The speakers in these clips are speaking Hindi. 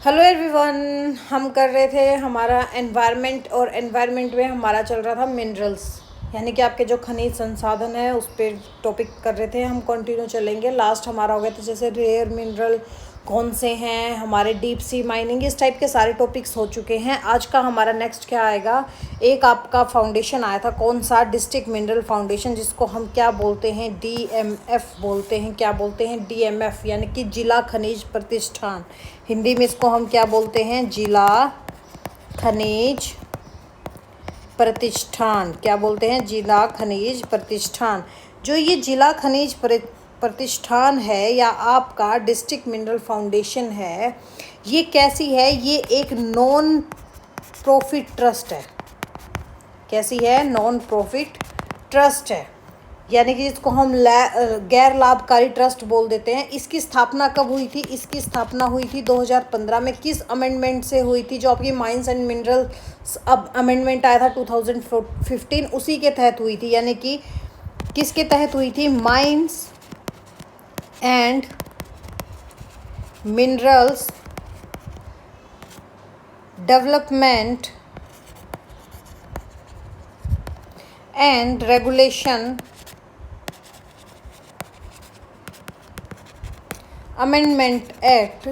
Hello everyone. हम कर रहे थे हमारा एनवायरनमेंट और एनवायरनमेंट में हमारा चल रहा था मिनरल्स, यानी कि आपके जो खनिज संसाधन है उस पर टॉपिक कर रहे थे। हम कंटिन्यू चलेंगे। लास्ट हमारा हो गया था जैसे रेयर मिनरल कौन से हैं, हमारे डीप सी माइनिंग, इस टाइप के सारे टॉपिक्स हो चुके हैं। आज का हमारा नेक्स्ट क्या आएगा, एक आपका फाउंडेशन आया था, कौन सा, डिस्ट्रिक्ट मिनरल फाउंडेशन, जिसको हम क्या बोलते हैं, डीएमएफ बोलते हैं। क्या बोलते हैं? डीएमएफ, यानी कि जिला खनिज प्रतिष्ठान। हिंदी में इसको हम क्या बोलते हैं? जिला खनिज प्रतिष्ठान। क्या बोलते हैं? जिला खनिज प्रतिष्ठान। जो ये जिला खनिज प्रतिष्ठान है या आपका डिस्ट्रिक्ट मिनरल फाउंडेशन है, ये कैसी है? ये एक नॉन प्रॉफिट ट्रस्ट है। कैसी है? नॉन प्रॉफिट ट्रस्ट है, यानी कि जिसको हम गैर लाभकारी ट्रस्ट बोल देते हैं। इसकी स्थापना कब हुई थी? इसकी स्थापना हुई थी 2015 में। किस अमेंडमेंट से हुई थी? जो आपकी माइंस एंड मिनरल्स अब अमेंडमेंट आया था 2015, उसी के तहत हुई थी। यानी कि किसके तहत हुई थी? Mines and minerals development and regulation amendment act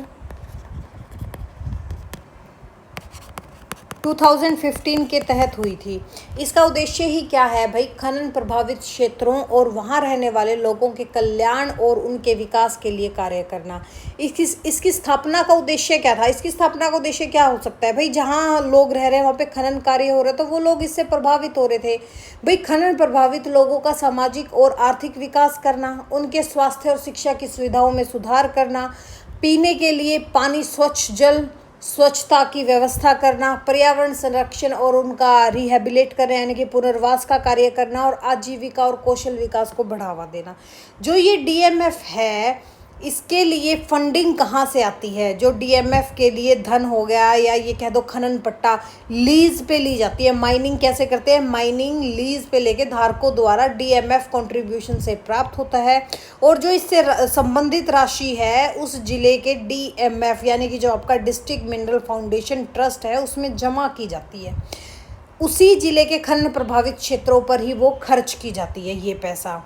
2015 के तहत हुई थी। इसका उद्देश्य ही क्या है भाई? खनन प्रभावित क्षेत्रों और वहाँ रहने वाले लोगों के कल्याण और उनके विकास के लिए कार्य करना। इसकी स्थापना का उद्देश्य क्या था? इसकी स्थापना का उद्देश्य क्या हो सकता है भाई? जहाँ लोग रह रहे हैं वहाँ पे खनन कार्य हो रहा है, तो वो लोग इससे प्रभावित हो रहे थे। भाई खनन प्रभावित लोगों का सामाजिक और आर्थिक विकास करना, उनके स्वास्थ्य और शिक्षा की सुविधाओं में सुधार करना, पीने के लिए पानी, स्वच्छ जल, स्वच्छता की व्यवस्था करना, पर्यावरण संरक्षण और उनका रिहेबिलिट करना, यानी कि पुनर्वास का कार्य करना, और आजीविका और कौशल विकास को बढ़ावा देना। जो ये डीएमएफ है, इसके लिए फंडिंग कहाँ से आती है? जो डीएमएफ के लिए धन हो गया, या ये कह दो खनन पट्टा लीज पे ली जाती है। माइनिंग कैसे करते हैं? माइनिंग लीज पे लेके धारकों द्वारा डीएमएफ कंट्रीब्यूशन से प्राप्त होता है, और जो इससे संबंधित राशि है उस जिले के डीएमएफ, यानी कि जो आपका डिस्ट्रिक्ट मिनरल फाउंडेशन ट्रस्ट है, उसमें जमा की जाती है। उसी जिले के खनन प्रभावित क्षेत्रों पर ही वो खर्च की जाती है ये पैसा।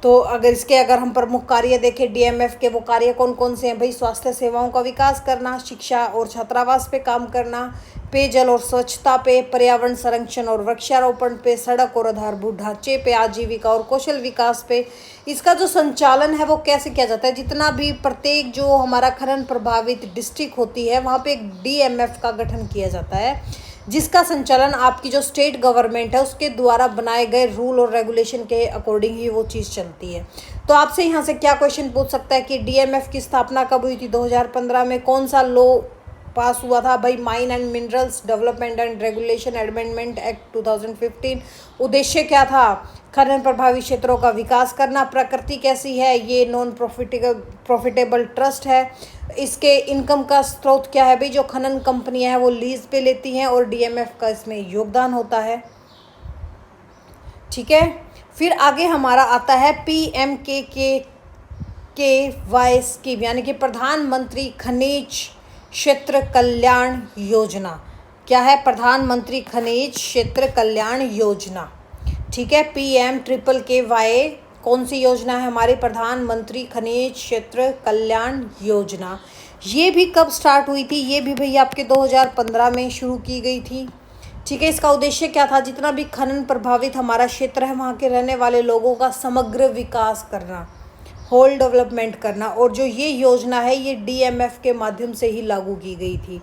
तो अगर हम प्रमुख कार्य देखें डीएमएफ के, वो कार्य कौन कौन से हैं भाई? स्वास्थ्य सेवाओं का विकास करना, शिक्षा और छात्रावास पे काम करना, पेयजल और स्वच्छता पे, पर्यावरण संरक्षण और वृक्षारोपण पे, सड़क और आधारभूत ढांचे पे, आजीविका और कौशल विकास पे। इसका जो संचालन है वो कैसे किया जाता है? जितना भी प्रत्येक जो हमारा खनन प्रभावित डिस्ट्रिक्ट होती है वहाँ पे एक डीएमएफ का गठन किया जाता है, जिसका संचालन आपकी जो स्टेट गवर्नमेंट है उसके द्वारा बनाए गए रूल और रेगुलेशन के अकॉर्डिंग ही वो चीज़ चलती है। तो आपसे यहाँ से क्या क्वेश्चन पूछ सकता है कि डीएमएफ की स्थापना कब हुई थी? 2015 में। कौन सा लॉ पास हुआ था भाई? Mine and minerals development and regulation amendment act 2015। उद्देश्य क्या था? खनन प्रभावित क्षेत्रों का विकास करना। प्रकृति कैसी है? ये नॉन प्रॉफिटेबल ट्रस्ट है। इसके इनकम का स्रोत क्या है भाई? जो खनन कंपनियां हैं वो लीज पे लेती हैं, और डीएमएफ का इसमें योगदान होता है। ठीक है। फिर आगे हमारा आता है PMKKY स्कीम, यानी कि प्रधानमंत्री खनिज क्षेत्र कल्याण योजना। क्या है? प्रधानमंत्री खनिज क्षेत्र कल्याण योजना। ठीक है। PMKKY कौन सी योजना है हमारी? प्रधानमंत्री खनिज क्षेत्र कल्याण योजना। ये भी कब स्टार्ट हुई थी? ये भी भैया आपके 2015 में शुरू की गई थी। ठीक है। इसका उद्देश्य क्या था? जितना भी खनन प्रभावित हमारा क्षेत्र है वहाँ के रहने वाले लोगों का समग्र विकास करना, होल डेवलपमेंट करना। और जो ये योजना है ये डीएमएफ के माध्यम से ही लागू की गई थी।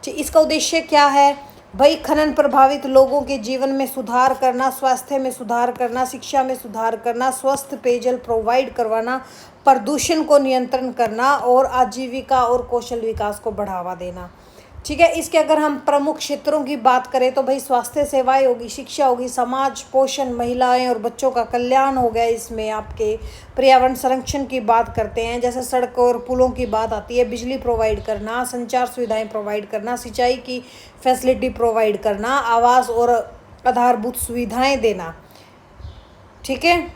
ठीक। इसका उद्देश्य क्या है भाई? खनन प्रभावित लोगों के जीवन में सुधार करना, स्वास्थ्य में सुधार करना, शिक्षा में सुधार करना, स्वस्थ पेयजल प्रोवाइड करवाना, प्रदूषण को नियंत्रण करना, और आजीविका और कौशल विकास को बढ़ावा देना। ठीक है। इसके अगर हम प्रमुख क्षेत्रों की बात करें तो भाई स्वास्थ्य सेवाएं होगी, शिक्षा होगी, समाज पोषण, महिलाएं और बच्चों का कल्याण हो गया। इसमें आपके पर्यावरण संरक्षण की बात करते हैं, जैसे सड़कों और पुलों की बात आती है, बिजली प्रोवाइड करना, संचार सुविधाएं प्रोवाइड करना, सिंचाई की फैसिलिटी प्रोवाइड करना, आवास और आधारभूत सुविधाएं देना। ठीक है।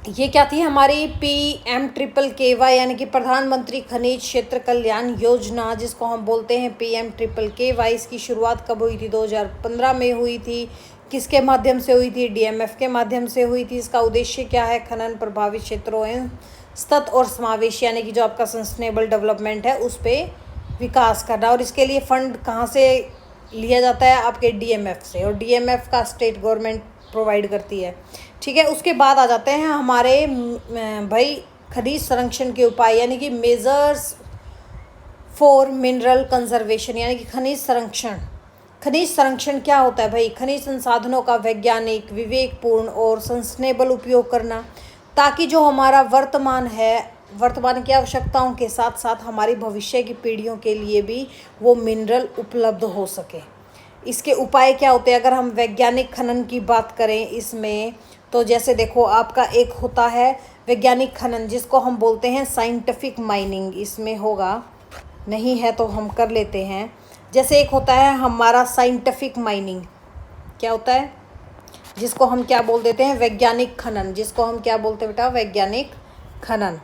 ये क्या थी हमारी PMKKY यानी कि प्रधानमंत्री खनिज क्षेत्र कल्याण योजना, जिसको हम बोलते हैं PMKKY। इसकी शुरुआत कब हुई थी? 2015 में हुई थी। किसके माध्यम से हुई थी? DMF के माध्यम से हुई थी। इसका उद्देश्य क्या है? खनन प्रभावित क्षेत्रों में सतत और समावेश यानी कि जो आपका सस्टेनेबल डेवलपमेंट है उस पर विकास करना। और इसके लिए फंड कहाँ से लिया जाता है? आपके DMF से, और DMF का स्टेट गवर्नमेंट प्रोवाइड करती है। ठीक है, उसके बाद आ जाते हैं हमारे भाई खनिज संरक्षण के उपाय यानी कि मेजर्स फॉर मिनरल कंजर्वेशन यानी कि खनिज संरक्षण। खनिज संरक्षण क्या होता है भाई? खनिज संसाधनों का वैज्ञानिक, विवेकपूर्ण और सस्टेनेबल उपयोग करना, ताकि जो हमारा वर्तमान है, वर्तमान की आवश्यकताओं के साथ साथ हमारी भविष्य की पीढ़ियों के लिए भी वो मिनरल उपलब्ध हो सके। इसके उपाय क्या होते हैं? अगर हम वैज्ञानिक खनन की बात करें इसमें, तो जैसे देखो आपका एक होता है वैज्ञानिक खनन, जिसको हम बोलते हैं साइंटिफिक माइनिंग। इसमें होगा नहीं है तो हम कर लेते हैं। जैसे एक होता है हमारा साइंटिफिक माइनिंग, क्या होता है? जिसको हम क्या बोल देते हैं? वैज्ञानिक खनन। जिसको हम क्या बोलते हैं बेटा? वैज्ञानिक खनन।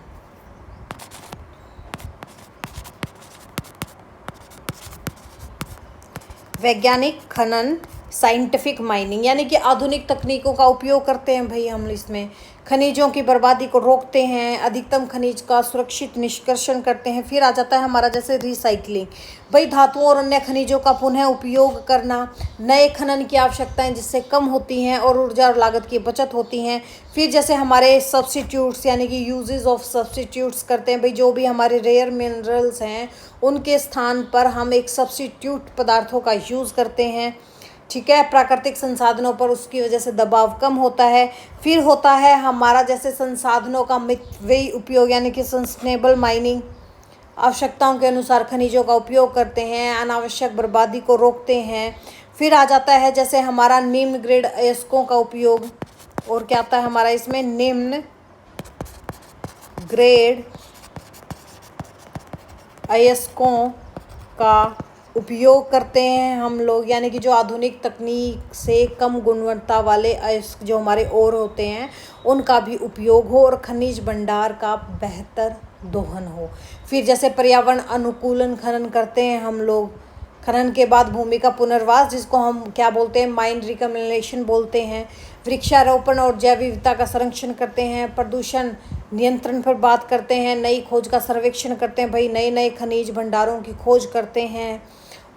वैज्ञानिक खनन, साइंटिफिक माइनिंग यानी कि आधुनिक तकनीकों का उपयोग करते हैं भाई हम इसमें। खनिजों की बर्बादी को रोकते हैं, अधिकतम खनिज का सुरक्षित निष्कर्षण करते हैं। फिर आ जाता है हमारा जैसे रिसाइकलिंग, भाई धातुओं और अन्य खनिजों का पुनः उपयोग करना, नए खनन की आवश्यकताएं जिससे कम होती हैं और ऊर्जा और लागत की बचत होती हैं। फिर जैसे हमारे सब्स्टिट्यूट्स यानी कि यूजेस ऑफ सब्स्टिट्यूट्स करते हैं भाई, जो भी हमारे रेयर मिनरल्स हैं उनके स्थान पर हम एक सब्स्टिट्यूट पदार्थों का यूज़ करते हैं। ठीक है, प्राकृतिक संसाधनों पर उसकी वजह से दबाव कम होता है। फिर होता है हमारा जैसे संसाधनों का मितव्ययी उपयोग यानी कि सस्टेनेबल माइनिंग, आवश्यकताओं के अनुसार खनिजों का उपयोग करते हैं, अनावश्यक बर्बादी को रोकते हैं। फिर आ जाता है जैसे हमारा निम्न ग्रेड अयस्कों का उपयोग, और क्या आता है हमारा इसमें? निम्न ग्रेड अयस्कों का उपयोग करते हैं हम लोग, यानी कि जो आधुनिक तकनीक से कम गुणवत्ता वाले अयस्क जो हमारे और होते हैं उनका भी उपयोग हो और खनिज भंडार का बेहतर दोहन हो। फिर जैसे पर्यावरण अनुकूलन खनन करते हैं हम लोग। खनन के बाद भूमि का पुनर्वास, जिसको हम क्या बोलते हैं? माइन रिकम्बिनेशन बोलते हैं। वृक्षारोपण और जैव विविधता का संरक्षण करते हैं। प्रदूषण नियंत्रण पर बात करते हैं। नई खोज का सर्वेक्षण करते हैं भाई, नए नए खनिज भंडारों की खोज करते हैं।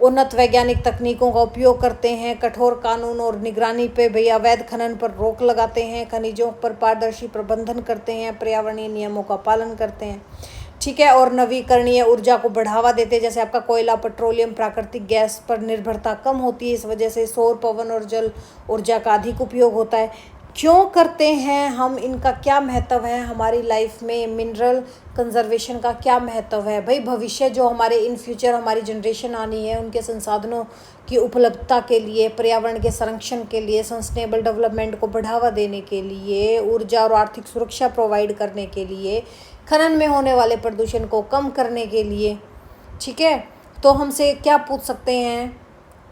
उन्नत वैज्ञानिक तकनीकों का उपयोग करते हैं। कठोर कानून और निगरानी पे भाई अवैध खनन पर रोक लगाते हैं। खनिजों पर पारदर्शी प्रबंधन करते हैं। पर्यावरणीय नियमों का पालन करते हैं। ठीक है, और नवीकरणीय ऊर्जा को बढ़ावा देते हैं। जैसे आपका कोयला, पेट्रोलियम, प्राकृतिक गैस पर निर्भरता कम होती है। इस वजह से सौर, पवन और जल ऊर्जा का अधिक उपयोग होता है। क्यों करते हैं हम? इनका क्या महत्व है हमारी लाइफ में? मिनरल कंजर्वेशन का क्या महत्व है भाई? भविष्य जो हमारे इन फ्यूचर हमारी जनरेशन आनी है उनके संसाधनों की उपलब्धता के लिए, पर्यावरण के संरक्षण के लिए, सस्टेनेबल डेवलपमेंट को बढ़ावा देने के लिए, ऊर्जा और आर्थिक सुरक्षा प्रोवाइड करने के लिए, खनन में होने वाले प्रदूषण को कम करने के लिए। ठीक है, तो हमसे क्या पूछ सकते हैं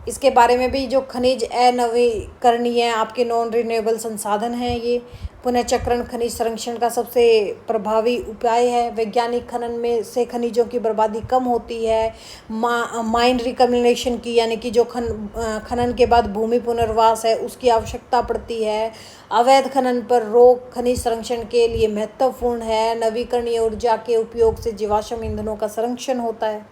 इसके बारे में भी? जो खनिज अनवीकरणीय आपके नॉन रिन्यूएबल संसाधन हैं, ये पुनःचक्रण खनिज संरक्षण का सबसे प्रभावी उपाय है। वैज्ञानिक खनन में से खनिजों की बर्बादी कम होती है। माइन रिकम्बिनेशन की यानी कि जो खनन के बाद भूमि पुनर्वास है उसकी आवश्यकता पड़ती है। अवैध खनन पर रोक खनिज संरक्षण के लिए महत्वपूर्ण है। नवीकरणीय ऊर्जा के उपयोग से जीवाश्म ईंधनों का संरक्षण होता है।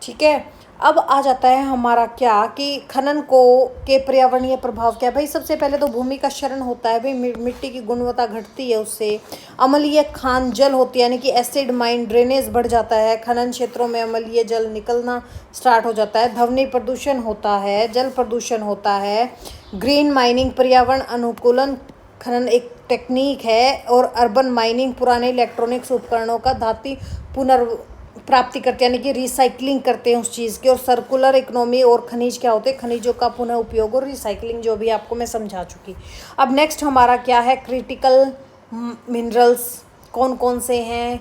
ठीक है, अब आ जाता है हमारा क्या कि खनन को के पर्यावरणीय प्रभाव क्या है भाई? सबसे पहले तो भूमि का क्षरण होता है भाई, मिट्टी की गुणवत्ता घटती है उससे। अम्लीय खान जल होती है यानी कि एसिड माइन ड्रेनेज बढ़ जाता है। खनन क्षेत्रों में अम्लीय जल निकलना स्टार्ट हो जाता है। ध्वनि प्रदूषण होता है, जल प्रदूषण होता है। ग्रीन माइनिंग पर्यावरण अनुकूलन खनन एक टेक्निक है। और अर्बन माइनिंग पुराने इलेक्ट्रॉनिक्स उपकरणों का धातु पुनर्प्राप्ति करते हैं यानी कि रिसाइकलिंग करते हैं उस चीज़ की। और सर्कुलर इकोनॉमी और खनिज क्या होते हैं? खनिजों का पुनः उपयोग और रिसाइकलिंग, जो भी आपको मैं समझा चुकी। अब नेक्स्ट हमारा क्या है? क्रिटिकल मिनरल्स कौन कौन से हैं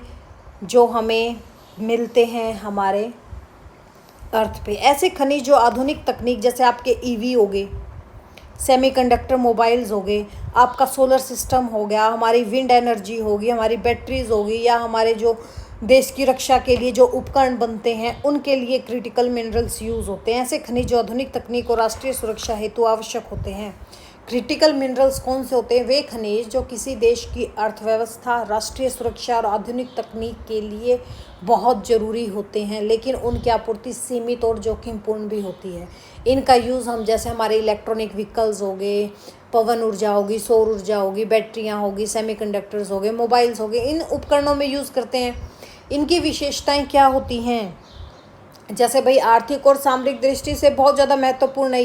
जो हमें मिलते हैं हमारे अर्थ पे? ऐसे खनिज जो आधुनिक तकनीक जैसे आपके ईवी हो गए, सेमीकंडक्टर मोबाइल्स हो गए, आपका सोलर सिस्टम हो गया, हमारी विंड एनर्जी होगी, हमारी बैटरीज होगी, या हमारे जो देश की रक्षा के लिए जो उपकरण बनते हैं उनके लिए क्रिटिकल मिनरल्स यूज़ होते हैं। ऐसे खनिज जो आधुनिक तकनीक और राष्ट्रीय सुरक्षा हेतु आवश्यक होते हैं। क्रिटिकल मिनरल्स कौन से होते हैं? वे खनिज जो किसी देश की अर्थव्यवस्था, राष्ट्रीय सुरक्षा और आधुनिक तकनीक के लिए बहुत ज़रूरी होते हैं, लेकिन उनकी आपूर्ति सीमित और जोखिमपूर्ण भी होती है। इनका यूज़ हम जैसे हमारे इलेक्ट्रॉनिक व्हीकल्स हो गए, पवन ऊर्जा होगी, सौर ऊर्जा होगी, बैटरियाँ होगी, सेमीकंडक्टर्स हो गए, मोबाइल्स हो गए, इन उपकरणों में यूज़ करते हैं। इनकी विशेषताएं क्या होती हैं? जैसे भाई आर्थिक और सामरिक दृष्टि से बहुत ज़्यादा महत्वपूर्ण है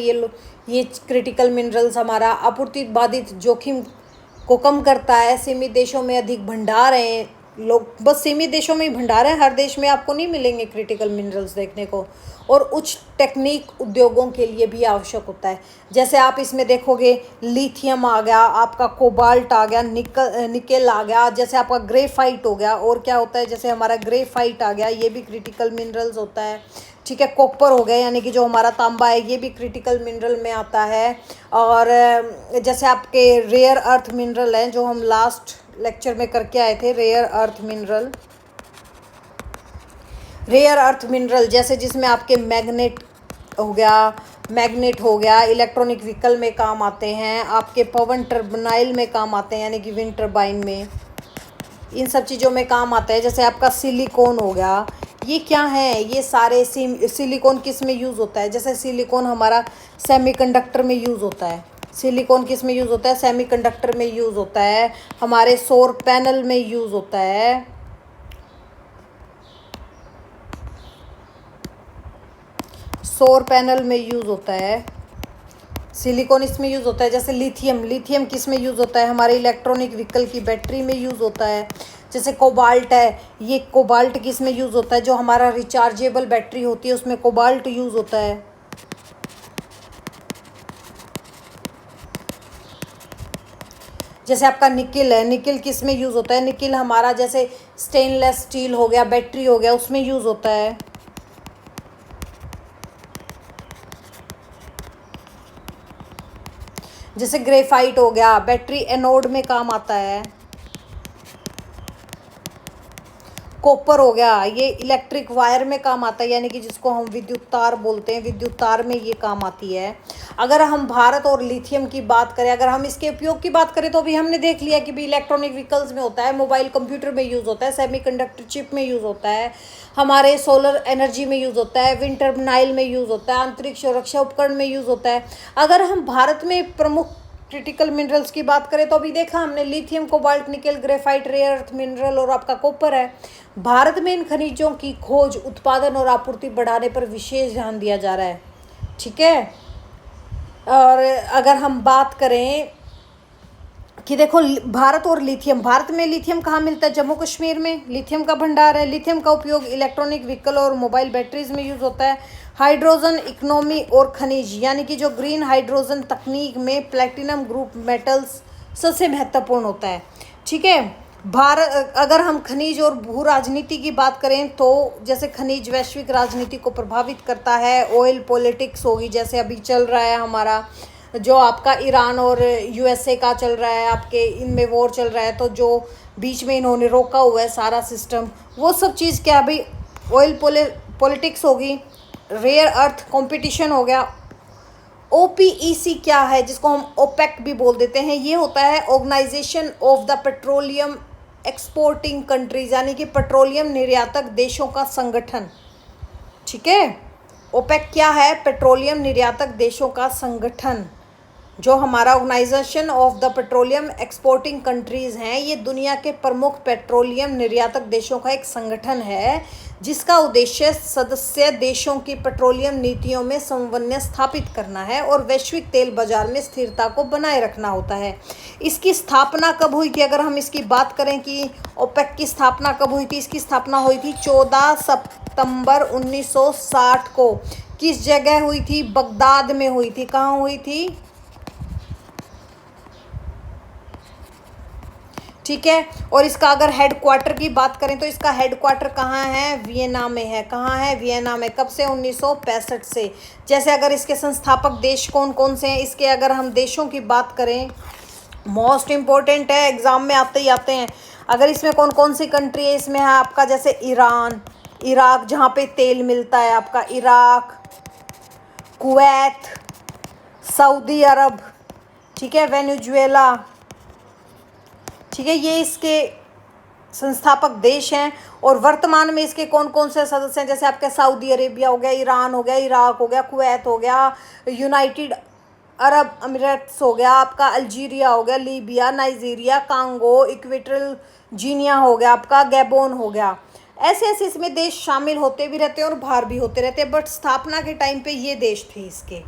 ये क्रिटिकल मिनरल्स। हमारा आपूर्ति बाधित जोखिम को कम करता है। सीमित देशों में अधिक भंडार हैं, लोग बस सीमित देशों में ही भंडार हैं, हर देश में आपको नहीं मिलेंगे क्रिटिकल मिनरल्स देखने को। और उच्च टेक्निक उद्योगों के लिए भी आवश्यक होता है। जैसे आप इसमें देखोगे लिथियम आ गया, आपका कोबाल्ट आ गया, निकेल आ गया, जैसे आपका ग्रेफाइट हो गया, और क्या होता है जैसे हमारा ग्रेफाइट आ गया, ये भी क्रिटिकल मिनरल्स होता है। ठीक है, कॉपर हो गया यानी कि जो हमारा तांबा है, ये भी क्रिटिकल मिनरल में आता है। और जैसे आपके रेयर अर्थ मिनरल हैं जो हम लास्ट लेक्चर में करके आए थे, रेयर अर्थ मिनरल जैसे जिसमें आपके मैग्नेट हो गया, इलेक्ट्रॉनिक व्हीकल में काम आते हैं, आपके पवन टर्बाइन में काम आते हैं यानी कि विंड टर्बाइन में, इन सब चीज़ों में काम आता है। जैसे आपका सिलिकॉन हो गया, ये क्या है? ये सारे सिलिकॉन किस में यूज़ होता है? जैसे सिलिकॉन हमारा सेमीकंडक्टर में यूज़ होता है। सिलिकॉन किस में यूज़ होता है? सेमीकंडक्टर में यूज़ होता है, हमारे सौर पैनल में यूज़ होता है, सौर पैनल में यूज़ होता है। सिलिकॉन इसमें यूज़ होता है। जैसे लिथियम किस में यूज़ होता है? हमारे इलेक्ट्रॉनिक व्हीकल की बैटरी में यूज़ होता है। जैसे कोबाल्ट है, ये कोबाल्ट किस में यूज़ होता है? जो हमारा रिचार्जेबल बैटरी होती है उसमें कोबाल्ट यूज़ होता है। जैसे आपका निकिल है, निकिल किस में यूज़ होता है? निकिल हमारा जैसे स्टेनलेस स्टील हो गया, बैटरी हो गया, उसमें यूज़ होता है। जैसे ग्रेफाइट हो गया, बैटरी एनोड में काम आता है। कॉपर हो गया, ये इलेक्ट्रिक वायर में काम आता है यानी कि जिसको हम विद्युत तार बोलते हैं, विद्युत तार में ये काम आती है। अगर हम भारत और लिथियम की बात करें, अगर हम इसके उपयोग की बात करें तो अभी हमने देख लिया कि भी इलेक्ट्रॉनिक व्हीकल्स में होता है, मोबाइल कंप्यूटर में यूज़ होता है, सेमीकंडक्टर चिप में यूज़ होता है, हमारे सोलर एनर्जी में यूज़ होता है, विंड टर्बाइन में यूज़ होता है, अंतरिक्ष सुरक्षा उपकरण में यूज़ होता है। अगर हम भारत में प्रमुख क्रिटिकल मिनरल्स की बात करें तो अभी देखा हमने lithium, cobalt, nickel, graphite, rare earth mineral और आपका कॉपर है। भारत में इन खनिजों की खोज, उत्पादन और आपूर्ति बढ़ाने पर विशेष ध्यान दिया जा रहा है। ठीक है, और अगर हम बात करें कि देखो भारत में लिथियम कहाँ मिलता है? जम्मू कश्मीर में लिथियम का भंडार है। लिथियम का उपयोग इलेक्ट्रॉनिक व्हीकल और मोबाइल बैटरीज में यूज़ होता है। हाइड्रोजन इकोनॉमी और खनिज यानी कि जो ग्रीन हाइड्रोजन तकनीक में प्लैटिनम ग्रुप मेटल्स सबसे महत्वपूर्ण होता है। ठीक है, भारत अगर हम खनिज और भू राजनीति की बात करें तो जैसे खनिज वैश्विक राजनीति को प्रभावित करता है। ऑयल पॉलिटिक्स होगी, जैसे अभी चल रहा है हमारा जो आपका ईरान और यूएसए का चल रहा है, आपके इनमें वॉर चल रहा है, तो जो बीच में इन्होंने रोका हुआ है सारा सिस्टम, वो सब चीज़ क्या भाई? ऑयल पॉलिटिक्स होगी। रेयर अर्थ कंपटीशन हो गया। ओपीईसी क्या है, जिसको हम ओपेक भी बोल देते हैं? ये होता है organisation of the petroleum exporting countries यानी कि पेट्रोलियम निर्यातक देशों का संगठन। ठीक है, ओपेक क्या है? पेट्रोलियम निर्यातक देशों का संगठन। जो हमारा organisation of the petroleum exporting countries हैं, ये दुनिया के प्रमुख पेट्रोलियम निर्यातक देशों का एक संगठन है जिसका उद्देश्य सदस्य देशों की पेट्रोलियम नीतियों में समन्वय स्थापित करना है और वैश्विक तेल बाजार में स्थिरता को बनाए रखना होता है। इसकी स्थापना कब हुई थी? अगर हम इसकी बात करें कि ओपेक की स्थापना कब हुई थी, इसकी स्थापना हुई थी 14 सितंबर 1960 को। किस जगह हुई थी? बगदाद में हुई थी। कहाँ हुई थी? ठीक है। और इसका अगर हेड क्वार्टर की बात करें तो इसका हेड क्वार्टर कहाँ है, वियना में है। कहाँ है, वियना में। कब से, 1965 से। जैसे अगर इसके संस्थापक देश कौन कौन से हैं, इसके अगर हम देशों की बात करें, मोस्ट इम्पोर्टेंट है, एग्जाम में आते ही आते हैं। अगर इसमें कौन कौन सी कंट्री है, इसमें है आपका जैसे ईरान, इराक जहाँ पे तेल मिलता है आपका, इराक, कुवैत, सऊदी अरब, ठीक है, वेनेजुएला, ठीक है, ये इसके संस्थापक देश हैं। और वर्तमान में इसके कौन कौन से सदस्य हैं, जैसे आपके सऊदी अरेबिया हो गया, ईरान हो गया, इराक हो गया, कुवैत हो गया, यूनाइटेड अरब अमीरात्स हो गया आपका, अल्जीरिया हो गया, Libya, Nigeria, Congo, equatorial Guinea हो गया आपका, गैबोन हो गया। ऐसे ऐसे इसमें देश शामिल होते भी रहते हैं और बाहर भी होते रहते हैं, बट स्थापना के टाइम पे ये देश थे इसके।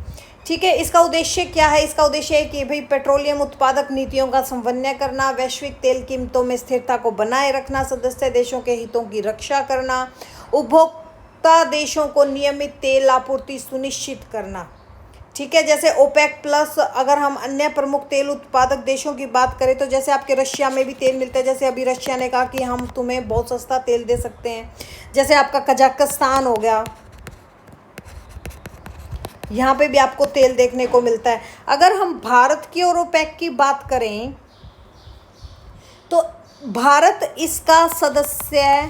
ठीक है, इसका उद्देश्य क्या है, इसका उद्देश्य है कि भाई पेट्रोलियम उत्पादक नीतियों का समन्वय करना, वैश्विक तेल कीमतों में स्थिरता को बनाए रखना, सदस्य देशों के हितों की रक्षा करना, उपभोक्ता देशों को नियमित तेल आपूर्ति सुनिश्चित करना। ठीक है, जैसे ओपेक प्लस, अगर हम अन्य प्रमुख तेल उत्पादक देशों की बात करें तो जैसे आपके रशिया में भी तेल मिलता है, जैसे अभी रशिया ने कहा कि हम तुम्हें बहुत सस्ता तेल दे सकते हैं। जैसे आपका कजाकिस्तान हो गया, यहाँ पे भी आपको तेल देखने को मिलता है। अगर हम भारत की और ओपेक की बात करें तो भारत इसका सदस्य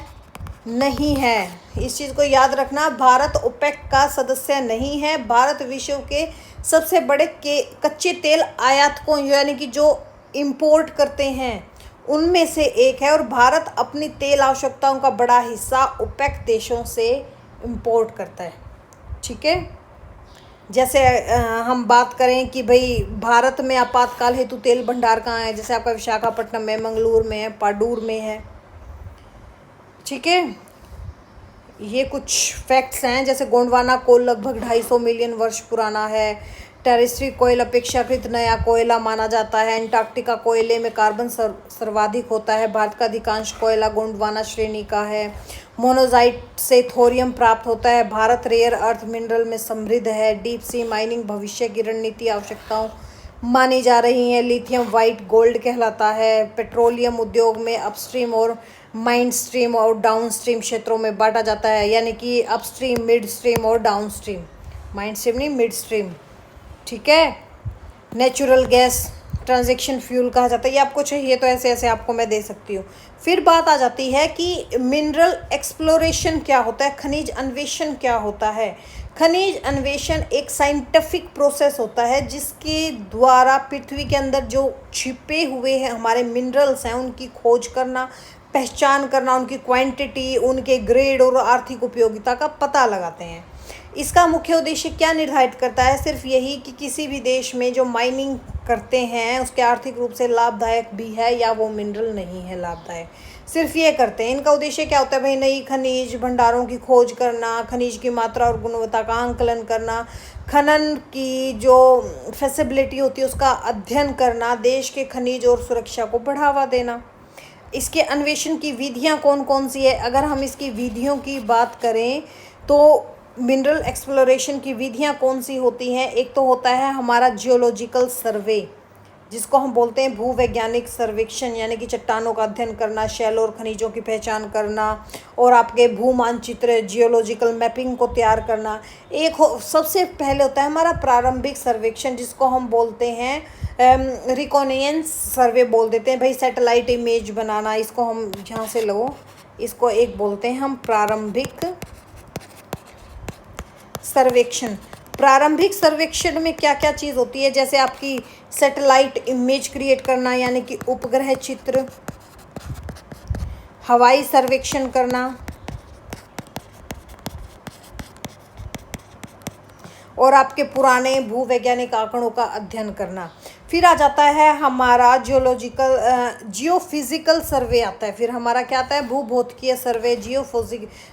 नहीं है, इस चीज़ को याद रखना, भारत ओपेक का सदस्य नहीं है। भारत विश्व के सबसे बड़े कच्चे तेल आयातकों यानी कि जो इंपोर्ट करते हैं उनमें से एक है, और भारत अपनी तेल आवश्यकताओं का बड़ा हिस्सा ओपेक देशों से इंपोर्ट करता है। ठीक है, जैसे हम बात करें कि भाई भारत में आपातकाल हेतु तेल भंडार कहाँ है, जैसे आपका विशाखापट्टनम में, मंगलूर में है, पाडूर में है। ठीक है, ये कुछ फैक्ट्स हैं। जैसे गोंडवाना कोल लगभग 250 मिलियन वर्ष पुराना है। टेरेस्ट्री कोयल अपेक्षाकृत नया कोयला माना जाता है। अंटार्कटिका कोयले में कार्बन सर्वाधिक होता है। भारत का अधिकांश कोयला गोंडवाना श्रेणी का है। मोनोजाइट से थोरियम प्राप्त होता है। भारत रेयर अर्थ मिनरल में समृद्ध है। डीप सी माइनिंग भविष्य की रणनीति आवश्यकताओं मानी जा रही हैं। लिथियम वाइट गोल्ड कहलाता है। पेट्रोलियम उद्योग में अपस्ट्रीम और माइंड स्ट्रीम और डाउन स्ट्रीम क्षेत्रों में बांटा जाता है, यानी कि अपस्ट्रीम, मिड स्ट्रीम और डाउन स्ट्रीम। माइंड स्ट्रीम नहीं, मिड स्ट्रीम। ठीक है, नेचुरल गैस ट्रांजैक्शन फ्यूल कहा जाता है। ये आपको चाहिए तो ऐसे ऐसे आपको मैं दे सकती हूँ। फिर बात आ जाती है कि मिनरल एक्सप्लोरेशन क्या होता है, खनिज अन्वेषण क्या होता है। खनिज अन्वेषण एक साइंटिफिक प्रोसेस होता है जिसके द्वारा पृथ्वी के अंदर जो छिपे हुए हैं हमारे मिनरल्स हैं उनकी खोज करना, पहचान करना, उनकी क्वांटिटी, उनके ग्रेड और आर्थिक उपयोगिता का पता लगाते हैं। इसका मुख्य उद्देश्य क्या निर्धारित करता है, सिर्फ यही कि किसी भी देश में जो माइनिंग करते हैं उसके आर्थिक रूप से लाभदायक भी है या वो मिनरल नहीं है लाभदायक, सिर्फ ये करते हैं। इनका उद्देश्य क्या होता है भाई, नई खनिज भंडारों की खोज करना, खनिज की मात्रा और गुणवत्ता का आंकलन करना, खनन की जो फैसिलिटी होती है उसका अध्ययन करना, देश के खनिज और सुरक्षा को बढ़ावा देना। इसके अन्वेषण की विधियां कौन कौन सी है, अगर हम इसकी विधियों की बात करें तो मिनरल एक्सप्लोरेशन की विधियां कौन सी होती हैं। एक तो होता है हमारा जियोलॉजिकल सर्वे, जिसको हम बोलते हैं भूवैज्ञानिक सर्वेक्षण, यानी कि चट्टानों का अध्ययन करना, शैल और खनिजों की पहचान करना और आपके भू मानचित्र जियोलॉजिकल मैपिंग को तैयार करना। एक सबसे पहले होता है हमारा प्रारंभिक सर्वेक्षण, जिसको हम बोलते हैं रिकॉनेंस सर्वे बोल देते हैं भाई, सैटेलाइट इमेज बनाना, इसको हम यहाँ से लो, इसको एक बोलते हैं हम प्रारंभिक सर्वेक्षण। प्रारंभिक सर्वेक्षण में क्या क्या चीज़ होती है, जैसे आपकी सैटेलाइट इमेज क्रिएट करना यानी कि उपग्रह चित्र, हवाई सर्वेक्षण करना और आपके पुराने भूवैज्ञानिक आंकड़ों का अध्ययन करना। फिर आ जाता है हमारा जियोफिजिकल सर्वे आता है। फिर हमारा क्या आता है, भूभौतिकीय सर्वे,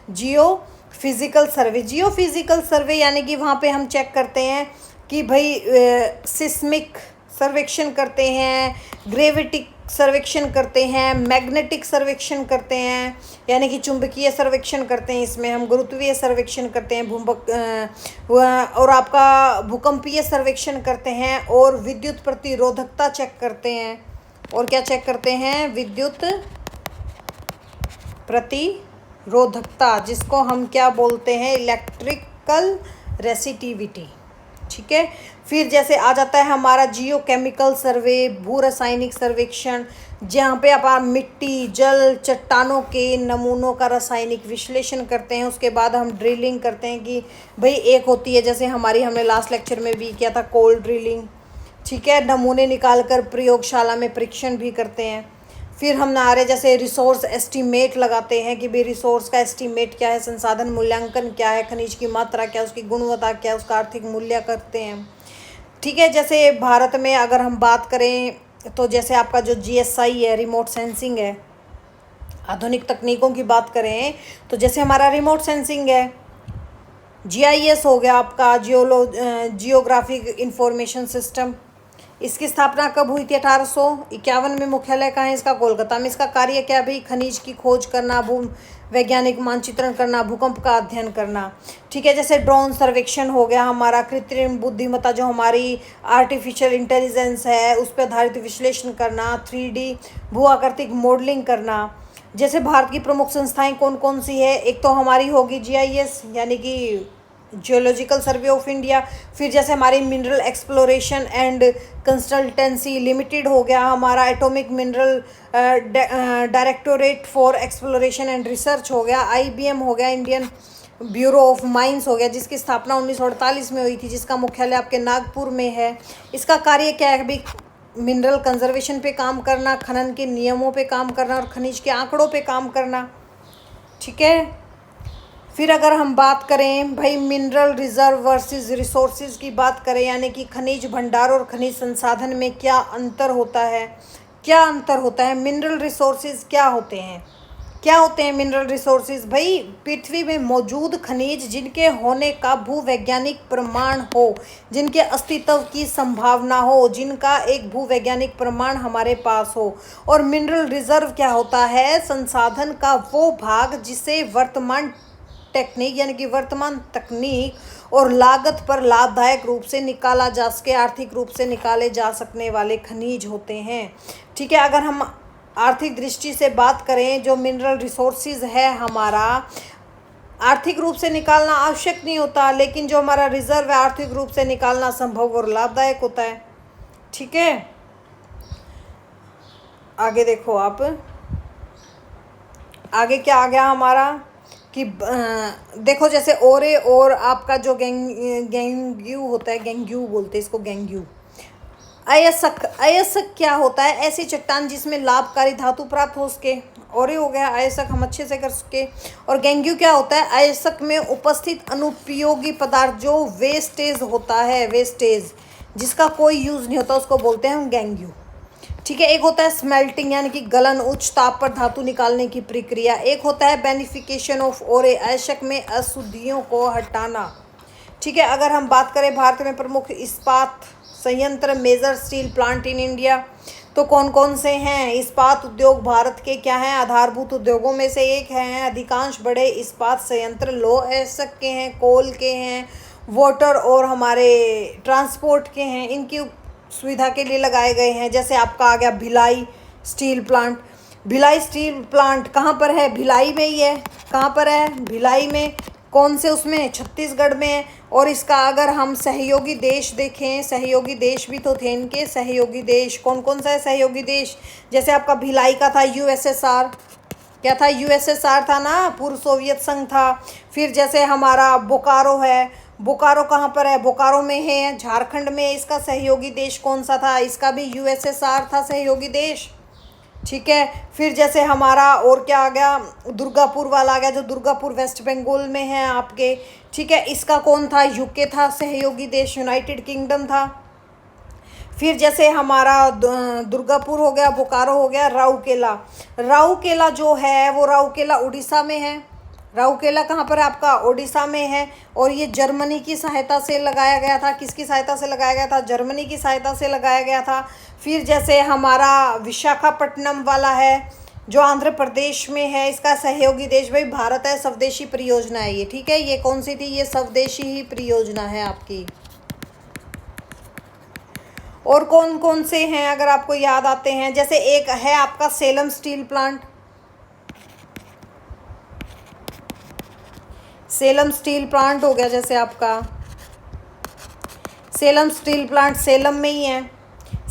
जियोफिजिकल सर्वे। जियोफिजिकल सर्वे यानी कि वहाँ पे हम चेक करते हैं कि भाई सिस्मिक सर्वेक्षण करते हैं, ग्रेविटिक सर्वेक्षण करते हैं, मैग्नेटिक सर्वेक्षण करते हैं यानी कि चुंबकीय सर्वेक्षण करते हैं, इसमें हम गुरुत्वीय सर्वेक्षण करते हैं, और आपका भूकंपीय सर्वेक्षण करते हैं और विद्युत प्रतिरोधकता चेक करते हैं। और क्या चेक करते हैं, विद्युत प्रतिरोधकता, जिसको हम क्या बोलते हैं, इलेक्ट्रिकल रेसिस्टिविटी। ठीक है। फिर जैसे आ जाता है हमारा जियो केमिकल सर्वे, भू रासायनिक सर्वेक्षण, जहाँ पे आप मिट्टी, जल, चट्टानों के नमूनों का रासायनिक विश्लेषण करते हैं। उसके बाद हम ड्रिलिंग करते हैं कि भाई एक होती है जैसे हमने लास्ट लेक्चर में भी किया था कोल्ड ड्रिलिंग। ठीक है। नमूने निकाल कर प्रयोगशाला में परीक्षण भी करते हैं। फिर हम नारे जैसे रिसोर्स एस्टीमेट लगाते हैं कि भाई रिसोर्स का एस्टीमेट क्या है, संसाधन मूल्यांकन क्या है, खनिज की मात्रा क्या है, उसकी गुणवत्ता क्या है, उसका आर्थिक मूल्य करते हैं। ठीक है। जैसे भारत में अगर हम बात करें तो जैसे आपका जो जीएसआई है, रिमोट सेंसिंग है, आधुनिक तकनीकों की बात करें तो जैसे हमारा रिमोट सेंसिंग है, जीआईएस हो गया आपका, जियोग्राफिक इंफॉर्मेशन सिस्टम। इसकी स्थापना कब हुई थी, 1851 में। मुख्यालय कहाँ है इसका, कोलकाता में। इसका कार्य क्या भी, खनिज की खोज करना, भू वैज्ञानिक मानचित्रण करना, भूकंप का अध्ययन करना। ठीक है। जैसे ड्रोन सर्वेक्षण हो गया हमारा, कृत्रिम बुद्धिमत्ता जो हमारी आर्टिफिशियल इंटेलिजेंस है उस पर आधारित विश्लेषण करना, 3D भू आकृतिक मॉडलिंग करना। जैसे भारत की प्रमुख संस्थाएं कौन कौन सी है, एक तो हमारी होगी जीआईएस यानी कि जियोलॉजिकल सर्वे ऑफ इंडिया। फिर जैसे हमारी mineral exploration and consultancy limited हो गया हमारा, atomic mineral directorate for exploration and research हो गया, आईबीएम हो गया, इंडियन ब्यूरो ऑफ माइंस हो गया, जिसकी स्थापना 1948 में हुई थी, जिसका मुख्यालय आपके नागपुर में है। इसका कार्य क्या है भी, मिनरल कंजर्वेशन पे काम करना, खनन के नियमों पे काम करना और खनिज के आंकड़ों पे काम करना। ठीक है। फिर अगर हम बात करें भाई मिनरल रिजर्व वर्सेस रिसोर्सेज की बात करें, यानी कि खनिज भंडार और खनिज संसाधन में क्या अंतर होता है, क्या अंतर होता है, मिनरल रिसोर्सेज क्या होते हैं, क्या होते हैं मिनरल रिसोर्सेज। भाई पृथ्वी में मौजूद खनिज जिनके होने का भूवैज्ञानिक प्रमाण हो, जिनके अस्तित्व की संभावना हो, जिनका एक भूवैज्ञानिक प्रमाण हमारे पास हो। और मिनरल रिजर्व क्या होता है, संसाधन का वो भाग जिसे वर्तमान टेक्निक यानी कि वर्तमान तकनीक और लागत पर लाभदायक रूप से निकाला जा सके, आर्थिक रूप से निकाले जा सकने वाले खनिज होते हैं। ठीक है। अगर हम आर्थिक दृष्टि से बात करें, जो मिनरल रिसोर्सेज है हमारा, आर्थिक रूप से निकालना आवश्यक नहीं होता, लेकिन जो हमारा रिजर्व है आर्थिक रूप से निकालना संभव और लाभदायक होता है। ठीक है। आगे देखो आप, आगे क्या आ गया हमारा कि देखो जैसे ओरे और आपका जो गेंग्यू होता है, गेंग्यू बोलते हैं इसको, गेंग्यू। अयस्क, अयस्क क्या होता है, ऐसी चट्टान जिसमें लाभकारी धातु प्राप्त हो सके। ओरे हो गया, अयस्क हम अच्छे से कर सके। और गेंग्यू क्या होता है, अयस्क में उपस्थित अनुपयोगी पदार्थ जो वेस्टेज होता है, वेस्टेज जिसका कोई यूज़ नहीं होता, उसको बोलते हैं हम गेंग्यू। ठीक है। एक होता है स्मेल्टिंग यानी कि गलन, उच्च ताप पर धातु निकालने की प्रक्रिया। एक होता है बेनिफिकेशन ऑफ ओरे, अयस्क में अशुद्धियों को हटाना। ठीक है। अगर हम बात करें भारत में प्रमुख इस्पात संयंत्र, major steel plant in India, तो कौन कौन से हैं। इस्पात उद्योग भारत के क्या हैं, आधारभूत उद्योगों में से एक हैं। अधिकांश बड़े इस्पात संयंत्र लौह अयस्क के हैं, कोल के हैं, वाटर और हमारे ट्रांसपोर्ट के हैं, इनकी सुविधा के लिए लगाए गए हैं। जैसे आपका आ गया Bhilai steel plant. Bhilai steel plant कहाँ पर है, भिलाई में ही है। कहाँ पर है, भिलाई में। कौन से उसमें, छत्तीसगढ़ में है। और इसका अगर हम सहयोगी देश देखें, सहयोगी देश भी तो थे इनके, सहयोगी देश कौन कौन सा है, सहयोगी देश जैसे आपका भिलाई का था यूएसएसआर, क्या था, यूएसएसआर था ना, पूर्व सोवियत संघ था। फिर जैसे हमारा बोकारो है, बोकारो कहाँ पर है, बोकारो में है, झारखंड में। इसका सहयोगी देश कौन सा था, इसका भी यूएसएसआर था सहयोगी देश। ठीक है। फिर जैसे हमारा और क्या आ गया, दुर्गापुर वाला आ गया, जो दुर्गापुर वेस्ट बंगाल में है आपके। ठीक है। इसका कौन था, यूके था सहयोगी देश, यूनाइटेड किंगडम था। फिर जैसे हमारा दुर्गापुर हो गया, बोकारो हो गया, राउरकेला। राउरकेला जो है वो राउरकेला उड़ीसा में है। राउरकेला कहाँ पर है आपका, ओडिशा में है। और ये जर्मनी की सहायता से लगाया गया था। किसकी सहायता से लगाया गया था, जर्मनी की सहायता से लगाया गया था। फिर जैसे हमारा विशाखापट्टनम वाला है जो आंध्र प्रदेश में है, इसका सहयोगी देश भाई भारत है, स्वदेशी परियोजना है ये। ठीक है। ये कौन सी थी, ये स्वदेशी ही परियोजना है आपकी। और कौन कौन से हैं अगर आपको याद आते हैं, जैसे एक है आपका Salem steel plant. Salem steel plant हो गया जैसे आपका, सेलम स्टील प्लांट सेलम में ही है।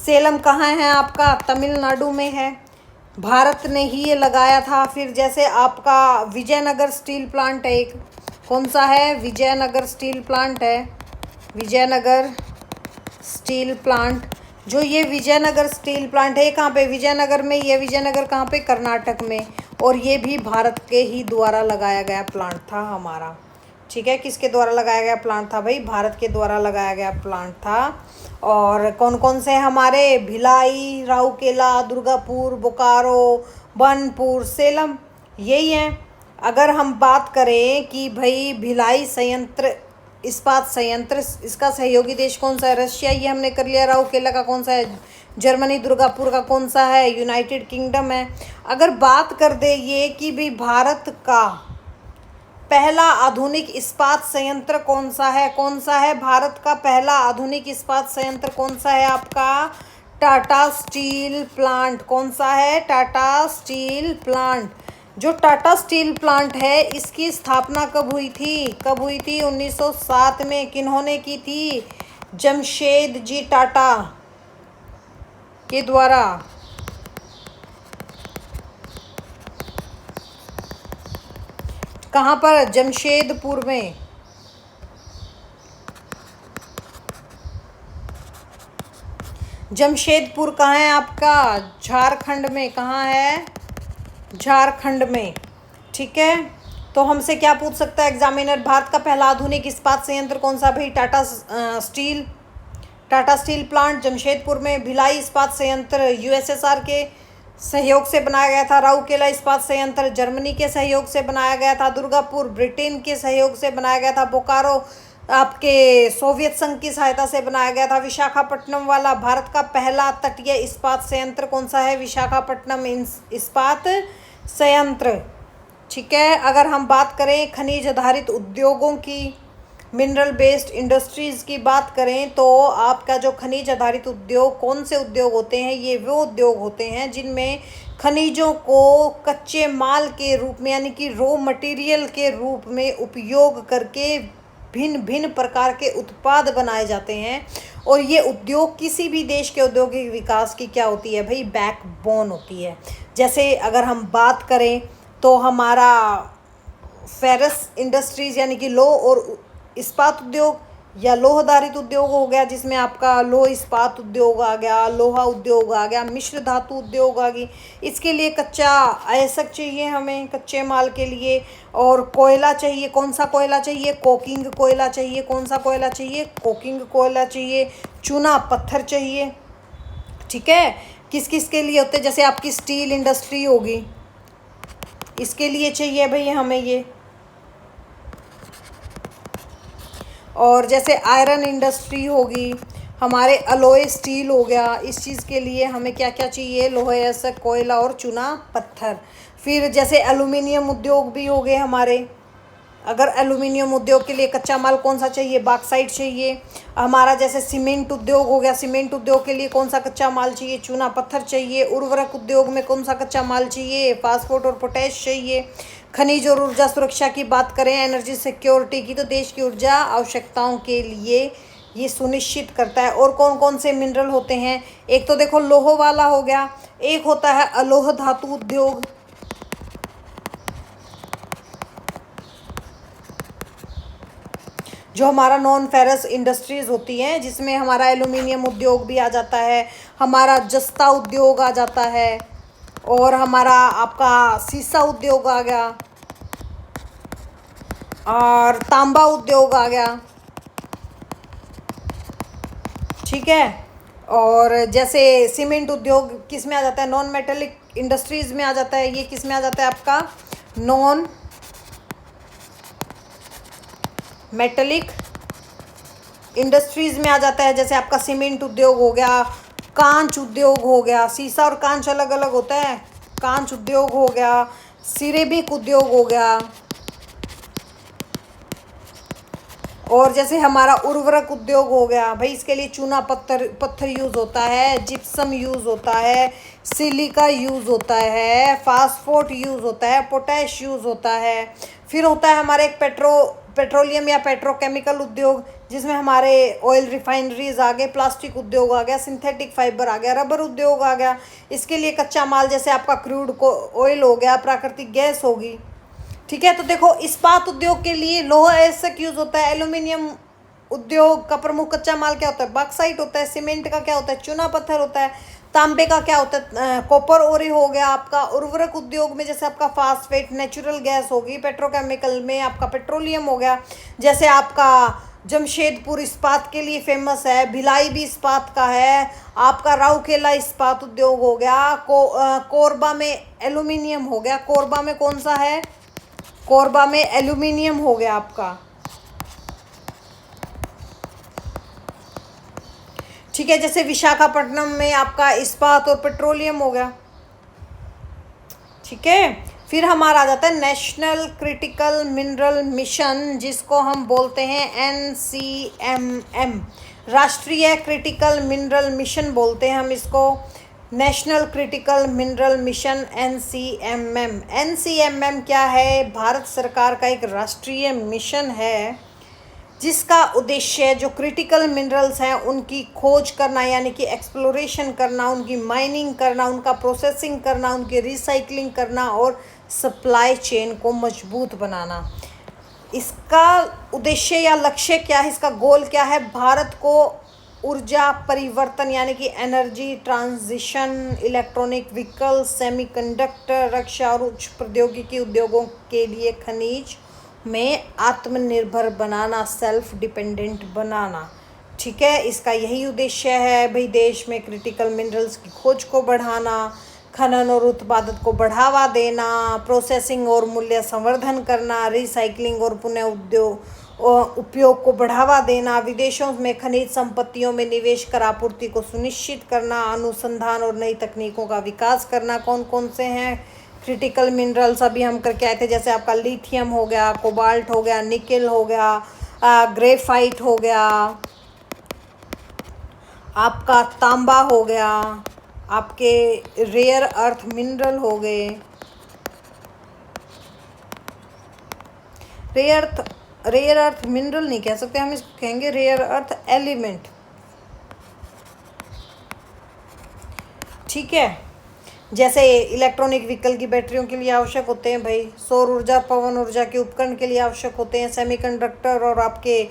सेलम कहाँ है आपका, तमिलनाडु में है, भारत ने ही ये लगाया था। फिर जैसे आपका विजयनगर स्टील प्लांट है एक, कौन सा है, विजयनगर स्टील प्लांट है, विजयनगर स्टील प्लांट। जो ये विजयनगर स्टील प्लांट है कहाँ पे, विजयनगर में, ये विजयनगर कहाँ पे, कर्नाटक में। और ये भी भारत के ही द्वारा लगाया गया प्लांट था हमारा। ठीक है, किसके द्वारा लगाया गया प्लांट था भाई, भारत के द्वारा लगाया गया प्लांट था। और कौन कौन से हमारे, भिलाई, राउरकेला, दुर्गापुर, बोकारो, बनपुर, सेलम, यही हैं। अगर हम बात करें कि भाई भिलाई संयंत्र, इस्पात संयंत्र, इसका सहयोगी देश कौन सा है, रशिया, ये हमने कर लिया। राउरकेला का कौन सा है, जर्मनी। दुर्गापुर का कौन सा है, यूनाइटेड किंगडम है। अगर बात कर दे ये कि भाई भारत का पहला आधुनिक इस्पात संयंत्र कौन सा है, कौन सा है भारत का पहला आधुनिक इस्पात संयंत्र, कौन सा है आपका, टाटा स्टील प्लांट। कौन सा है, टाटा स्टील प्लांट। जो टाटा स्टील प्लांट है इसकी स्थापना कब हुई थी, कब हुई थी, 1907 में। किन्होंने की थी, जमशेद जी टाटा के द्वारा। कहाँ पर, जमशेदपुर में। जमशेदपुर कहाँ है आपका, झारखंड में। कहाँ है, झारखंड में। ठीक है, तो हमसे क्या पूछ सकता है एग्जामिनर, भारत का पहला आधुनिक इस्पात संयंत्र कौन सा भाई, Tata steel, Tata steel plant Jamshedpur में। भिलाई इस्पात संयंत्र यूएसएसआर के सहयोग से बनाया गया था। राउरकेला इस्पात संयंत्र जर्मनी के सहयोग से बनाया गया था। दुर्गापुर ब्रिटेन के सहयोग से बनाया गया था। बोकारो आपके सोवियत संघ की सहायता से बनाया गया था। विशाखापट्टनम वाला भारत का पहला तटीय इस्पात संयंत्र कौन सा है, विशाखापट्टनम इस्पात संयंत्र। ठीक है, अगर हम बात करें खनिज आधारित उद्योगों की, मिनरल बेस्ड इंडस्ट्रीज़ की बात करें, तो आपका जो खनिज आधारित उद्योग, कौन से उद्योग होते हैं, ये वो उद्योग होते हैं जिनमें खनिजों को कच्चे माल के रूप में, यानी कि रॉ मटेरियल के रूप में उपयोग करके भिन्न भिन्न प्रकार के उत्पाद बनाए जाते हैं। और ये उद्योग किसी भी देश के औद्योगिक विकास की क्या होती है भाई, बैकबोन होती है। जैसे अगर हम बात करें तो हमारा फेरस इंडस्ट्रीज़ यानी कि लौह और इस्पात उद्योग, या लोह आधारित उद्योग हो गया जिसमें आपका लोह इस्पात उद्योग आ गया, लोहा उद्योग आ गया, मिश्र धातु उद्योग आ गई। इसके लिए कच्चा अयस्क चाहिए हमें कच्चे माल के लिए, और कोयला चाहिए। कौन सा कोयला चाहिए, कोकिंग कोयला चाहिए। कौन सा कोयला चाहिए, कोकिंग कोयला चाहिए। चूना पत्थर चाहिए। ठीक है, किस किस के लिए होते हैं, जैसे आपकी स्टील इंडस्ट्री होगी, इसके लिए चाहिए भाई हमें ये। और जैसे आयरन इंडस्ट्री होगी, हमारे अलॉय स्टील हो गया, इस चीज़ के लिए हमें क्या क्या चाहिए, लोहे अयस्क, कोयला और चूना पत्थर। फिर जैसे एल्युमिनियम उद्योग भी हो गए हमारे। अगर एल्युमिनियम उद्योग के लिए कच्चा माल कौन सा चाहिए, बॉक्साइट चाहिए। हमारा जैसे सीमेंट उद्योग हो गया, सीमेंट उद्योग के लिए कौन सा कच्चा माल चाहिए, चूना पत्थर चाहिए। उर्वरक उद्योग में कौन सा कच्चा माल चाहिए, फास्फोट और पोटैश चाहिए। खनिज और ऊर्जा सुरक्षा की बात करें, एनर्जी सिक्योरिटी की, तो देश की ऊर्जा आवश्यकताओं के लिए ये सुनिश्चित करता है। और कौन कौन से मिनरल होते हैं, एक तो देखो लोह वाला हो गया, एक होता है अलोह धातु उद्योग, जो हमारा नॉन फेरस इंडस्ट्रीज होती हैं, जिसमें हमारा एल्युमिनियम उद्योग भी आ जाता है, हमारा जस्ता उद्योग आ जाता है, और हमारा आपका सीसा उद्योग आ गया, और तांबा उद्योग आ गया। ठीक है, और जैसे सीमेंट उद्योग किस में आ जाता है, नॉन मेटेलिक इंडस्ट्रीज में आ जाता है। ये किस में आ जाता है आपका, नॉन मेटेलिक इंडस्ट्रीज में आ जाता है। जैसे आपका सीमेंट उद्योग हो गया, कांच उद्योग हो गया, सीसा और कांच अलग अलग होता है, कांच उद्योग हो गया, सिरेमिक उद्योग हो गया, और जैसे हमारा उर्वरक उद्योग हो गया भाई, इसके लिए चूना पत्थर पत्थर यूज़ होता है, जिप्सम यूज़ होता है, सिलिका यूज़ होता है, फास्फोट यूज़ होता है, पोटैश यूज़ होता है। फिर होता है हमारे एक पेट्रोलियम या पेट्रोकेमिकल उद्योग, जिसमें हमारे ऑयल रिफाइनरीज आ गए, प्लास्टिक उद्योग आ गया, सिंथेटिक फाइबर आ गया, रबर उद्योग आ गया। इसके लिए कच्चा माल जैसे आपका क्रूड को ऑयल हो गया, प्राकृतिक गैस होगी। ठीक है, तो देखो इस्पात उद्योग के लिए लोहा ऐसा यूज होता है। एल्यूमिनियम उद्योग का प्रमुख कच्चा माल क्या होता है? बॉक्साइट होता है। सीमेंट का क्या होता है? चूना पत्थर होता है। तांबे का क्या होता है? कॉपर ओरी हो गया आपका। उर्वरक उद्योग में जैसे आपका फास्फेट, नेचुरल गैस होगी। पेट्रोकेमिकल में आपका पेट्रोलियम हो गया, जैसे आपका जमशेदपुर इस्पात के लिए फेमस है, भिलाई भी इस्पात का है, आपका राउरकेला इस्पात उद्योग हो गया। कोरबा में एल्यूमिनियम हो गया। कोरबा में कौन सा है? कोरबा में एल्यूमिनियम हो गया आपका। ठीक है, जैसे विशाखापट्टनम में आपका इस्पात और पेट्रोलियम हो गया। ठीक है, फिर हमारा आ जाता है नेशनल क्रिटिकल मिनरल मिशन, जिसको हम बोलते हैं NCMM, राष्ट्रीय क्रिटिकल मिनरल मिशन बोलते हैं हम इसको। National critical mineral mission NCMM। NCMM क्या है? भारत सरकार का एक राष्ट्रीय मिशन है, जिसका उद्देश्य जो क्रिटिकल मिनरल्स हैं उनकी खोज करना, यानी कि एक्सप्लोरेशन करना, उनकी माइनिंग करना, उनका प्रोसेसिंग करना, उनकी रिसाइकलिंग करना और सप्लाई चेन को मजबूत बनाना। इसका उद्देश्य या लक्ष्य क्या है? इसका गोल क्या है? भारत को ऊर्जा परिवर्तन यानी कि energy transition, electronic vehicle, semiconductor, रक्षा और उच्च प्रौद्योगिकी उद्योगों के लिए खनिज में आत्मनिर्भर बनाना, सेल्फ डिपेंडेंट बनाना। ठीक है, इसका यही उद्देश्य है भाई, देश में क्रिटिकल मिनरल्स की खोज को बढ़ाना, खनन और उत्पादन को बढ़ावा देना, प्रोसेसिंग और मूल्य संवर्धन करना, रिसाइकलिंग और पुनः उपयोग को बढ़ावा देना, विदेशों में खनिज संपत्तियों में निवेश कर आपूर्ति को सुनिश्चित करना, अनुसंधान और नई तकनीकों का विकास करना। कौन कौन से हैं क्रिटिकल मिनरल्स? अभी हम करके आए थे, जैसे आपका लिथियम हो गया, कोबाल्ट हो गया, निकेल हो गया, ग्रेफाइट हो गया, आपका तांबा हो गया, आपके रेयर अर्थ मिनरल हो गए। रेयर अर्थ मिनरल नहीं कह सकते हम, इसको कहेंगे रेयर अर्थ एलिमेंट। ठीक है, जैसे इलेक्ट्रॉनिक व्हीकल की बैटरियों के लिए आवश्यक होते हैं भाई, सौर ऊर्जा, पवन ऊर्जा के उपकरण के लिए आवश्यक होते हैं, सेमीकंडक्टर और आपके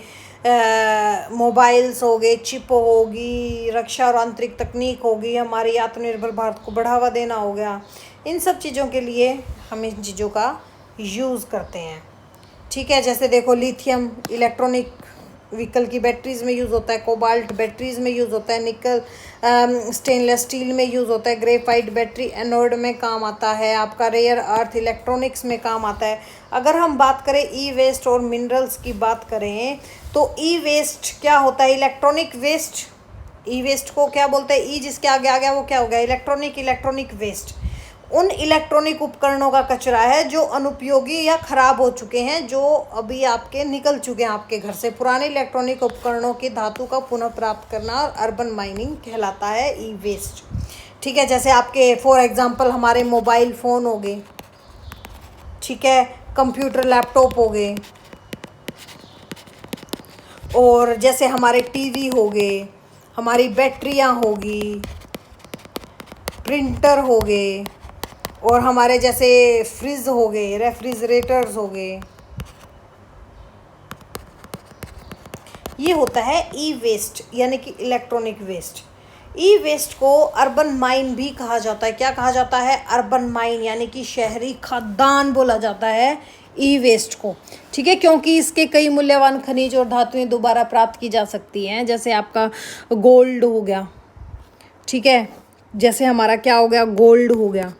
मोबाइल्स हो गए, चिप होगी, रक्षा और आंतरिक तकनीक होगी, हमारी आत्मनिर्भर भारत को बढ़ावा देना हो गया। इन सब चीज़ों के लिए हम इन चीज़ों का यूज़ करते हैं। ठीक है, जैसे देखो लिथियम इलेक्ट्रॉनिक व्हीकल की बैटरीज में यूज़ होता है, कोबाल्ट बैटरीज में यूज़ होता है, निकल स्टेनलेस स्टील में यूज़ होता है, ग्रेफाइट बैटरी एनोड में काम आता है, आपका रेयर अर्थ इलेक्ट्रॉनिक्स में काम आता है। अगर हम बात करें ई वेस्ट और मिनरल्स की बात करें, तो ई वेस्ट क्या होता है? Electronic waste. ई वेस्ट को क्या बोलते हैं? ई जिसके आगे आ गया वो क्या हो गया? Electronic waste. उन इलेक्ट्रॉनिक उपकरणों का कचरा है जो अनुपयोगी या ख़राब हो चुके हैं, जो अभी आपके निकल चुके हैं आपके घर से। पुराने इलेक्ट्रॉनिक उपकरणों की धातु का पुनः प्राप्त करना और अर्बन माइनिंग कहलाता है ई वेस्ट। ठीक है, जैसे आपके फॉर एग्जांपल हमारे मोबाइल फ़ोन हो गए, ठीक है, कंप्यूटर लैपटॉप हो गए, और जैसे हमारे टीवी हो गए, हमारी बैटरियाँ होगी, प्रिंटर हो गए, और हमारे जैसे फ्रिज हो गए, रेफ्रिजरेटर्स हो गए। ये होता है ई वेस्ट यानी कि इलेक्ट्रॉनिक वेस्ट। ई वेस्ट को अर्बन माइन भी कहा जाता है। क्या कहा जाता है? अर्बन माइन यानी कि शहरी खदान बोला जाता है ई वेस्ट को। ठीक है, क्योंकि इसके कई मूल्यवान खनिज और धातुएं दोबारा प्राप्त की जा सकती हैं, जैसे आपका गोल्ड हो गया। ठीक है, जैसे हमारा क्या हो गया? गोल्ड हो गया।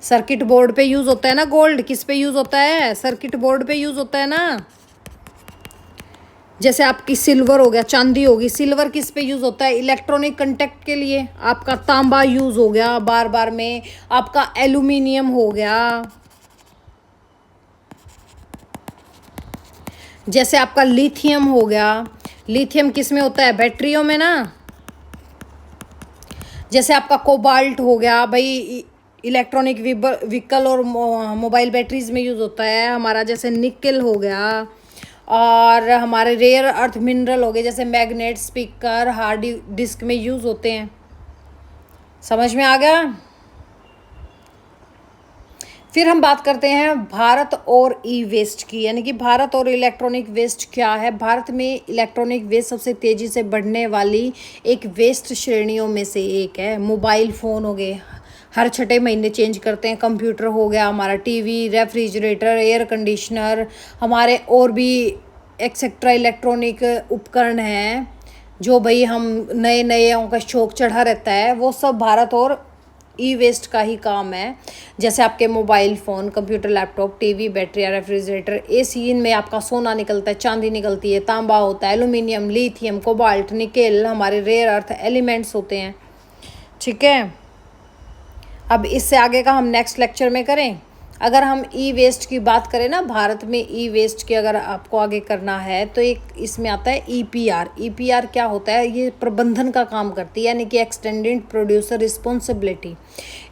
सर्किट बोर्ड पे यूज़ होता है ना गोल्ड। किस पे यूज़ होता है? सर्किट बोर्ड पे यूज़ होता है ना। जैसे आपकी सिल्वर हो गया, चांदी होगी। सिल्वर किस पे यूज़ होता है? इलेक्ट्रॉनिक कंटेक्ट के लिए। आपका तांबा यूज़ हो गया बार बार में। आपका एल्यूमिनियम हो गया। जैसे आपका लिथियम हो गया, लिथियम किस में होता है? बैटरियों में ना। जैसे आपका कोबाल्ट हो गया भाई, इलेक्ट्रॉनिक व्हीकल और मोबाइल बैटरीज में यूज़ होता है हमारा। जैसे निकल हो गया, और हमारे रेयर अर्थ मिनरल हो गए, जैसे मैग्नेट, स्पीकर, हार्ड डिस्क में यूज़ होते हैं। समझ में आ गया? फिर हम बात करते हैं भारत और ई वेस्ट की, यानी कि भारत और इलेक्ट्रॉनिक वेस्ट क्या है। भारत में इलेक्ट्रॉनिक वेस्ट सबसे तेज़ी से बढ़ने वाली एक वेस्ट श्रेणियों में से एक है। मोबाइल फ़ोन हो गए, हर 6 महीने चेंज करते हैं। कंप्यूटर हो गया हमारा, टीवी, रेफ्रिजरेटर, एयर कंडीशनर, हमारे और भी एक्सेट्रा इलेक्ट्रॉनिक उपकरण हैं जो भाई हम नए नए का शौक चढ़ा रहता है, वो सब भारत और ई वेस्ट का ही काम है। जैसे आपके mobile phone, computer, laptop, TV, battery, refrigerator, AC, इनमें आपका सोना निकलता है, चांदी निकलती है, तांबा होता है, एल्यूमिनियम, लिथियम, कोबाल्ट, निकेल, हमारे रेयर अर्थ एलिमेंट्स होते हैं। ठीक है, अब इससे आगे का हम नेक्स्ट लेक्चर में करें। अगर हम ई वेस्ट की बात करें ना, भारत में ई वेस्ट की अगर आपको आगे करना है तो एक इसमें आता है ईपीआर। ईपीआर क्या होता है? ये प्रबंधन का काम करती है, यानी कि एक्सटेंडेड प्रोड्यूसर रिस्पॉन्सिबिलिटी।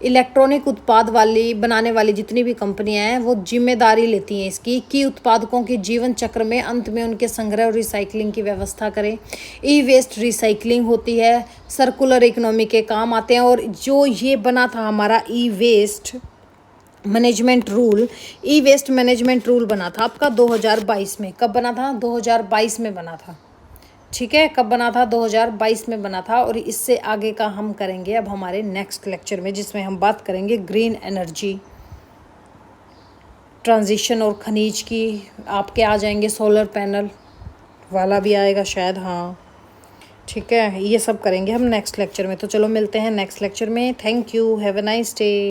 इलेक्ट्रॉनिक उत्पाद बनाने वाली जितनी भी कंपनियां हैं वो जिम्मेदारी लेती हैं इसकी कि उत्पादकों के जीवन चक्र में अंत में उनके संग्रह और रिसाइकलिंग की व्यवस्था करें। ई वेस्ट रिसाइकलिंग होती है, सर्कुलर इकोनॉमी के काम आते हैं। और जो ये बना था हमारा ई वेस्ट मैनेजमेंट रूल, ई वेस्ट मैनेजमेंट रूल बना था आपका 2022 में। कब बना था? 2022 में बना था। ठीक है, कब बना था? 2022 में बना था। और इससे आगे का हम करेंगे अब हमारे नेक्स्ट लेक्चर में, जिसमें हम बात करेंगे ग्रीन एनर्जी ट्रांजिशन और खनिज की। आपके आ जाएंगे सोलर पैनल वाला भी आएगा शायद, हाँ। ठीक है, ये सब करेंगे हम नेक्स्ट लेक्चर में। तो चलो मिलते हैं नेक्स्ट लेक्चर में। Thank you, have a nice day.